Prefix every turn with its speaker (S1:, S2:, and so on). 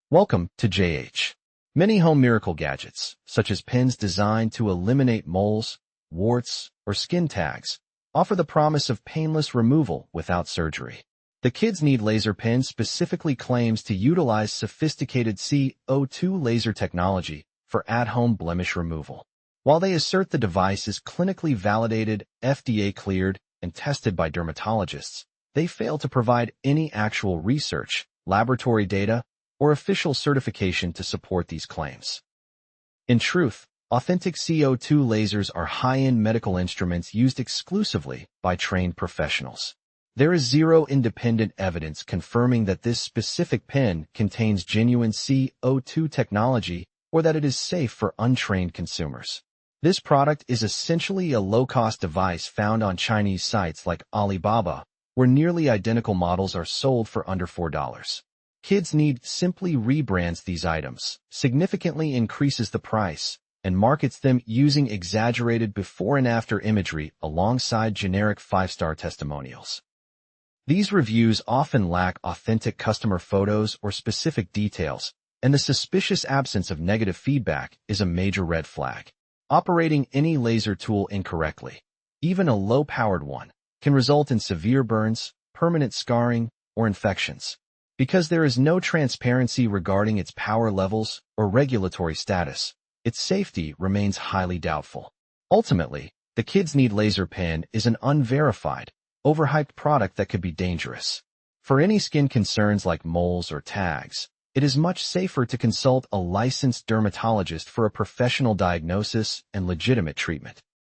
S1: Welcome to JH. Many home miracle gadgets, such as pens designed to eliminate moles, warts, or skin tags, offer the promise of painless removal without surgery. The Kidsneed laser pen specifically claims to utilize sophisticated CO2 laser technology for at-home blemish removal. While they assert the device is clinically validated, FDA-cleared, and tested by dermatologists, they fail to provide any actual research, laboratory data, or official certification to support these claims. In truth, authentic CO2 lasers are high-end medical instruments used exclusively by trained professionals. There is zero independent evidence confirming that this specific pen contains genuine CO2 technology or that it is safe for untrained consumers. This product is essentially a low-cost device found on Chinese sites like Alibaba, where nearly identical models are sold for under $4. Kidsneed simply rebrands these items, significantly increases the price, and markets them using exaggerated before and after imagery alongside generic 5-star testimonials. These reviews often lack authentic customer photos or specific details, and the suspicious absence of negative feedback is a major red flag. Operating any laser tool incorrectly, even a low-powered one, can result in severe burns, permanent scarring, or infections. Because there is no transparency regarding its power levels or regulatory status, its safety remains highly doubtful. Ultimately, the Kidsneed laser pen is an unverified, overhyped product that could be dangerous. For any skin concerns like moles or tags, it is much safer to consult a licensed dermatologist for a professional diagnosis and legitimate treatment.